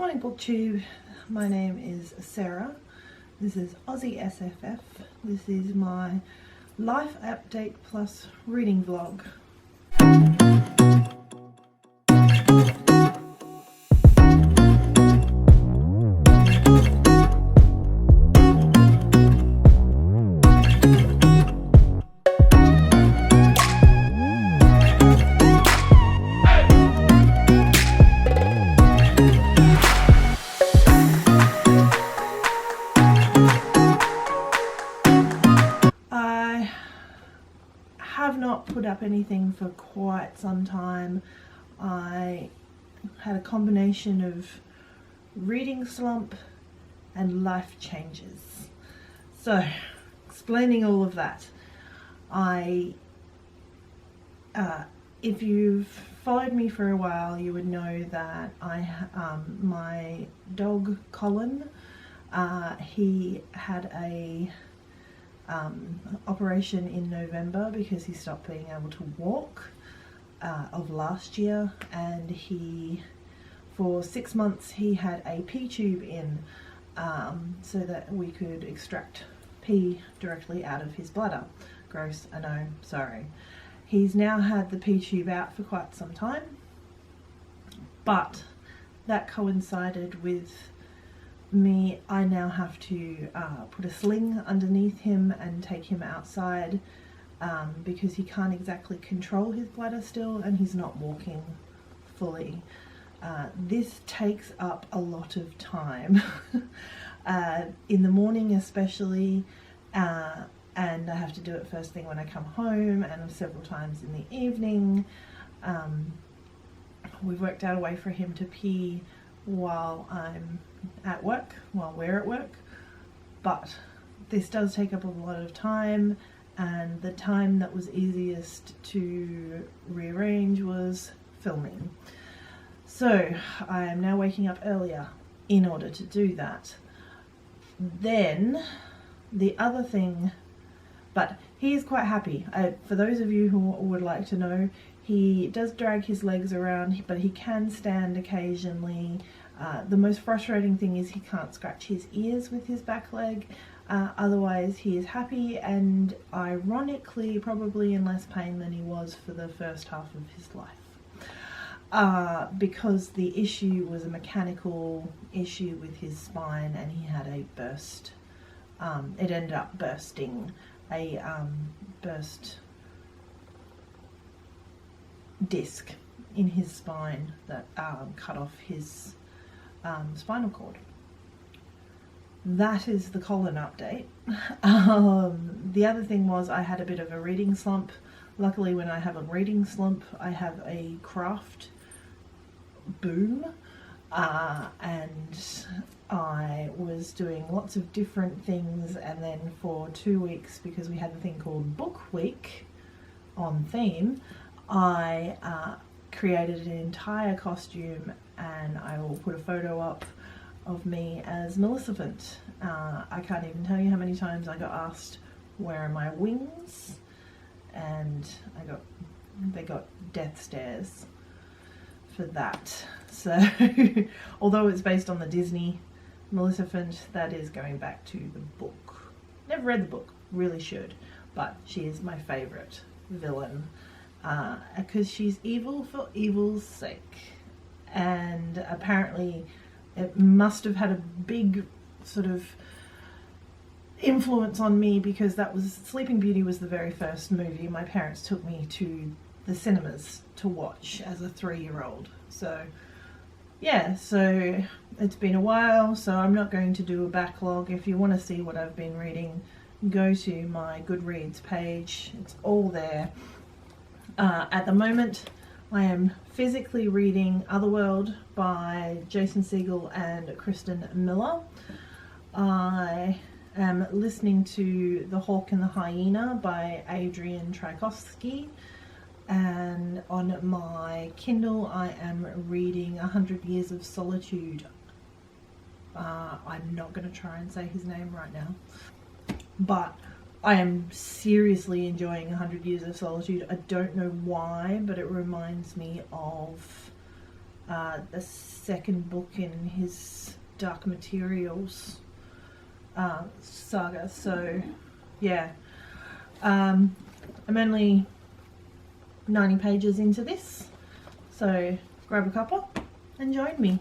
Morning BookTube, my name is Sarah. This is Aussie SFF. This is my life update plus reading vlog. I have not put up anything for quite some time. I had a combination of reading slump and life changes. So, explaining all of that, if you've followed me for a while, you would know that my dog Colin, he had a operation in November because he stopped being able to walk of last year, and for 6 months he had a pee tube in so that we could extract pee directly out of his bladder. Gross, I know, sorry. He's now had the pee tube out for quite some time, but that coincided with I now have to put a sling underneath him and take him outside because he can't exactly control his bladder still, and he's not walking fully. This takes up a lot of time in the morning especially, and I have to do it first thing when I come home and several times in the evening. We've worked out a way for him to pee while I'm at work, while we're at work, but this does take up a lot of time, and the time that was easiest to rearrange was filming. So I am now waking up earlier in order to do that. Then the other thing, but he is quite happy. For those of you who would like to know, he does drag his legs around, but he can stand occasionally. The most frustrating thing is he can't scratch his ears with his back leg. Otherwise he is happy, and ironically probably in less pain than he was for the first half of his life. Because the issue was a mechanical issue with his spine, and he had a burst. It ended up bursting, a burst disc in his spine that cut off his spinal cord. That is the Colin update. The other thing was I had a bit of a reading slump. Luckily, when I have a reading slump, I have a craft boom, and I was doing lots of different things, and then for 2 weeks, because we had a thing called Book Week on theme, I created an entire costume, and I will put a photo up of me as Maleficent. I can't even tell you how many times I got asked where are my wings, and they got death stares for that. So although it's based on the Disney Maleficent, that is going back to the book. Never read the book, really should, but she is my favourite villain because she's evil for evil's sake, and apparently it must have had a big sort of influence on me, because Sleeping Beauty was the very first movie my parents took me to the cinemas to watch as a 3-year-old. So yeah, so it's been a while, so I'm not going to do a backlog. If you want to see what I've been reading, go to my Goodreads page, it's all there. At the moment I am physically reading Otherworld by Jason Segel and Kristen Miller. I am listening to The Hawk and the Hyena by Adrian Tchaikovsky, and on my Kindle I am reading 100 Years of Solitude. I'm not going to try and say his name right now, but I am seriously enjoying 100 Years of Solitude. I don't know why, but it reminds me of the second book in his Dark Materials saga. So yeah, I'm only 90 pages into this, so grab a cuppa and join me.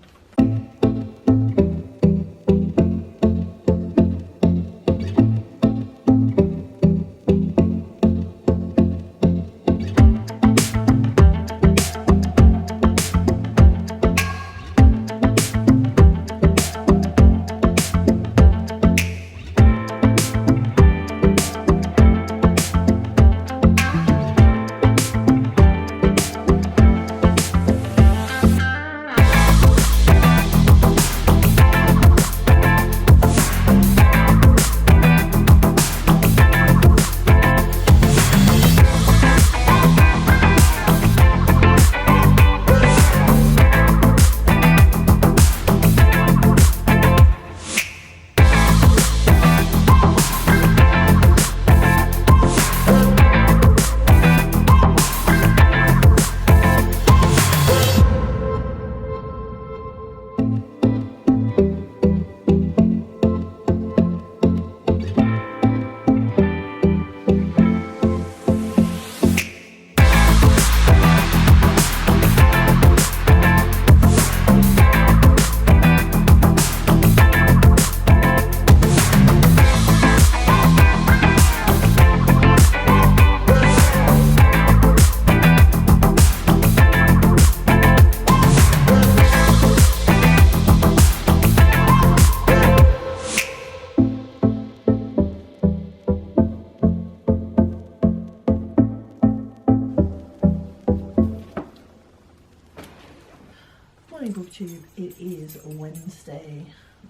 BookTube, it is Wednesday.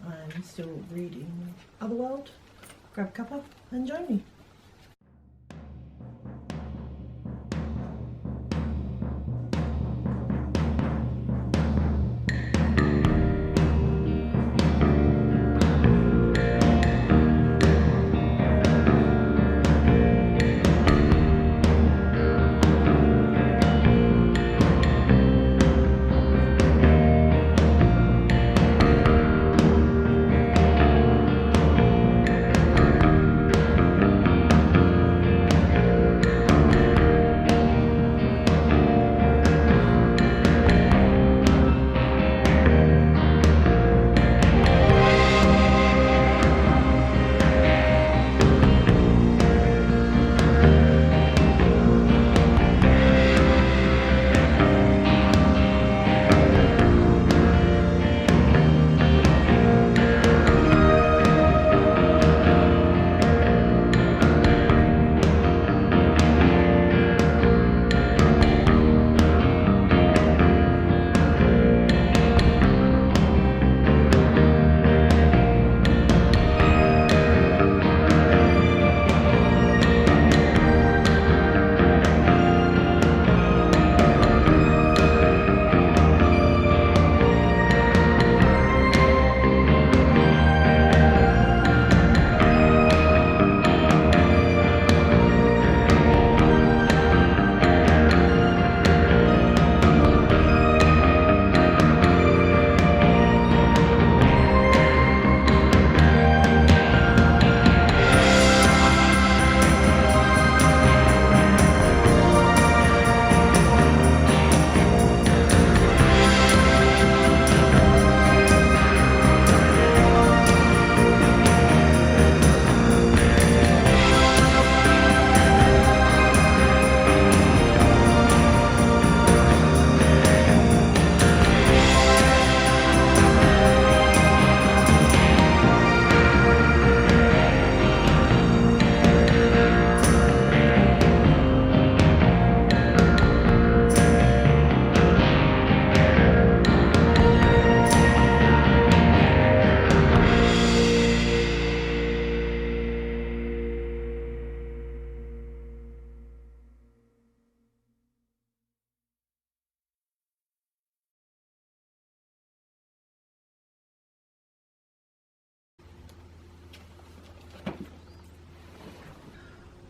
I'm still reading Otherworld. Grab a cuppa and join me.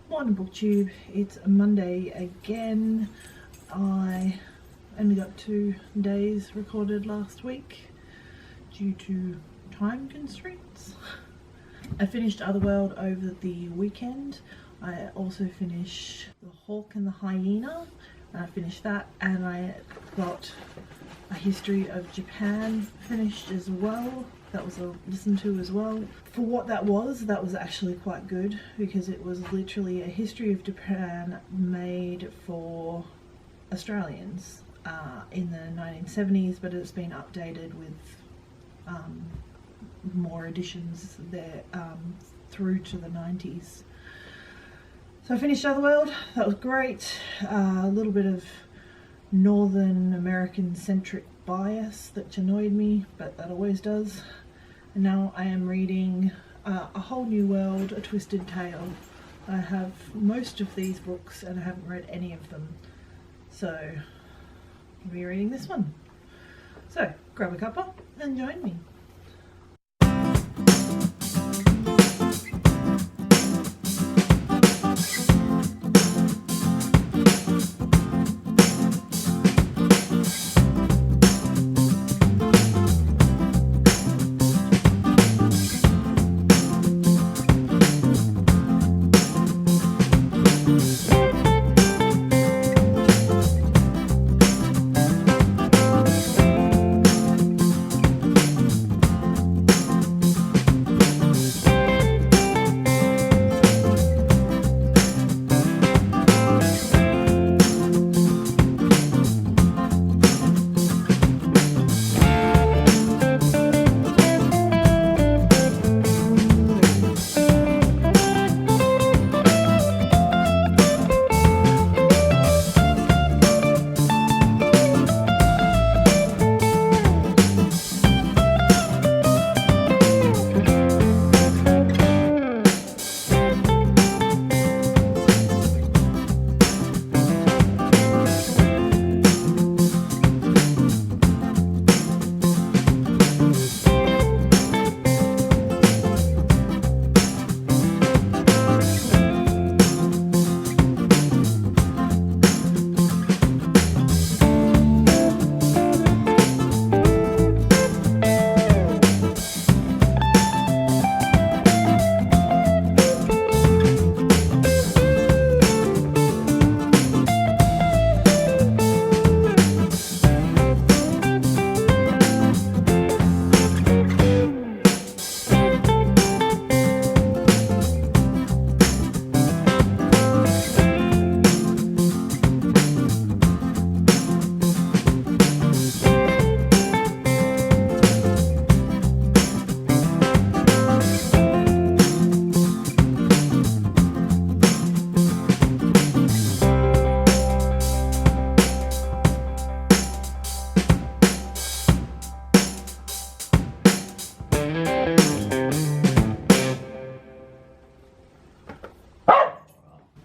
Morning BookTube, it's Monday again. I only got 2 days recorded last week due to time constraints. I finished Otherworld over the weekend. I also finished The Hawk and the Hyena, and I finished that, and I got A History of Japan finished as well. That was a listen to as well. For what that was actually quite good, because it was literally a history of Japan made for Australians in the 1970s, but it's been updated with more editions there through to the 90s. So I finished Otherworld. That was great. A little bit of Northern American centric bias that annoyed me, but that always does. And now I am reading A Whole New World, A Twisted Tale. I have most of these books and I haven't read any of them, so I'll be reading this one. So grab a cuppa and join me.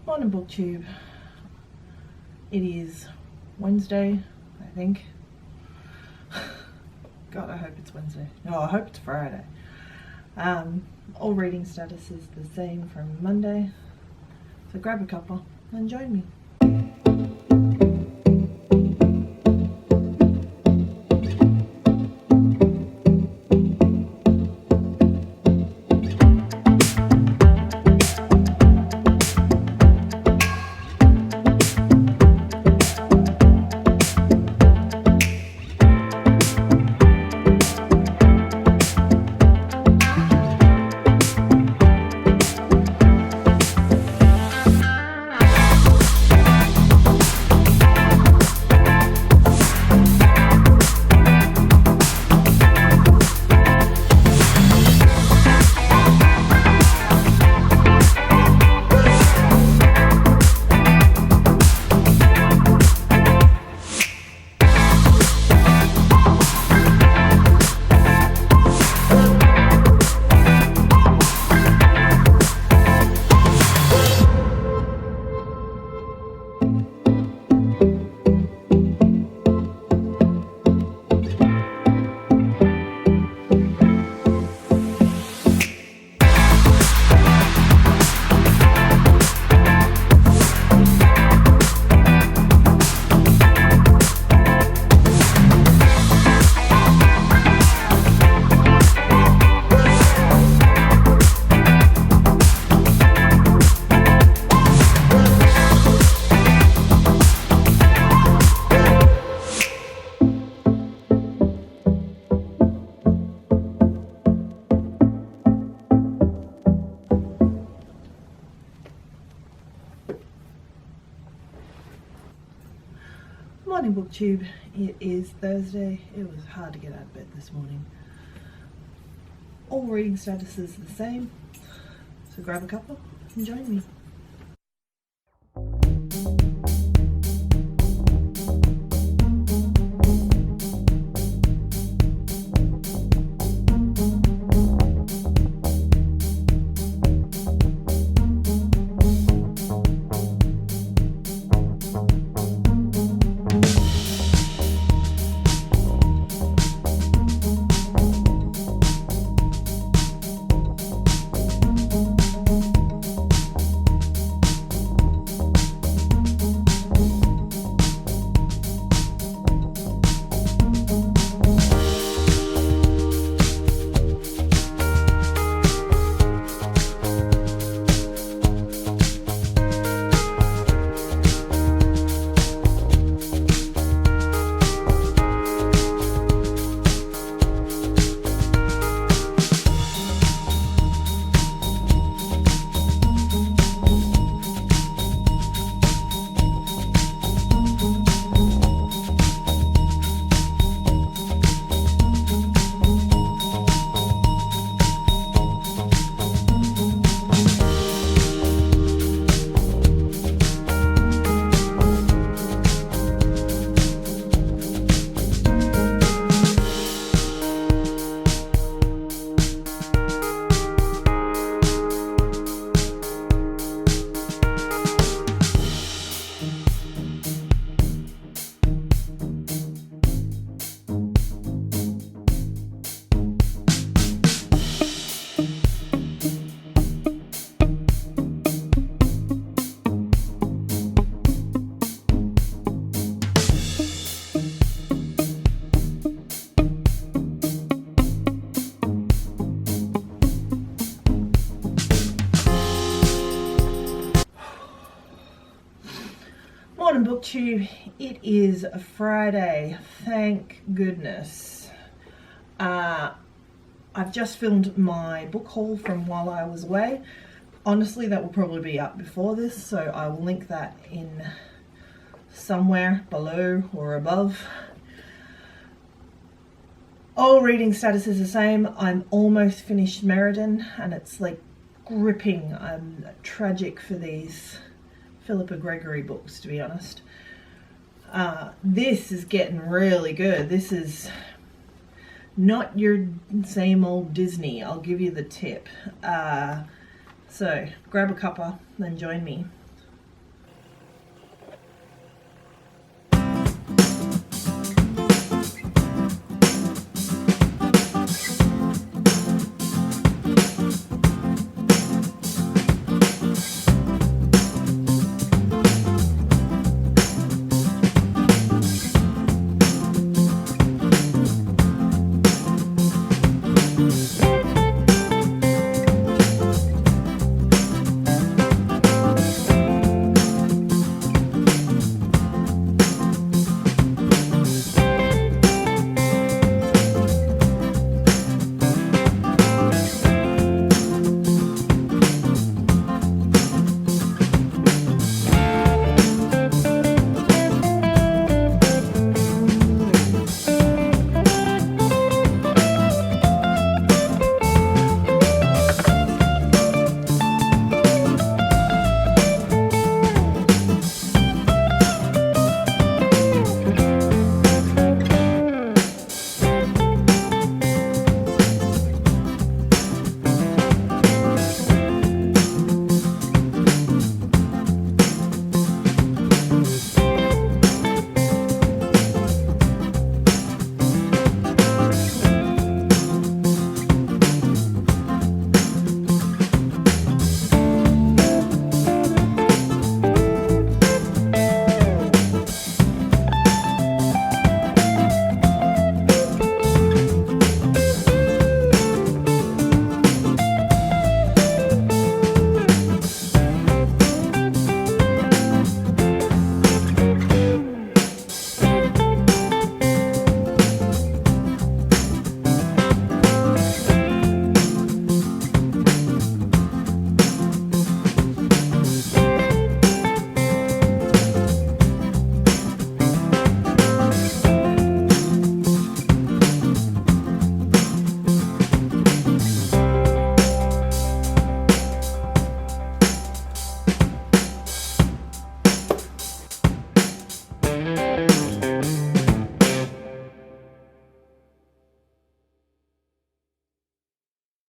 Morning booktube. It is Wednesday, I think. God, I hope it's Wednesday. No, I hope it's Friday. All reading status is the same from Monday. So grab a cuppa and join me. booktube. It is Thursday. It was hard to get out of bed this morning. All reading statuses are the same, so grab a cuppa and join me. Morning booktube. It is a Friday, thank goodness. I've just filmed my book haul from while I was away. Honestly, that will probably be up before this, so I will link that in somewhere below or above. All reading status is the same. I'm almost finished Meriden, and it's like gripping. I'm tragic for these Philippa Gregory books, to be honest. This is getting really good. This is not your same old Disney, I'll give you the tip. So grab a cuppa and join me.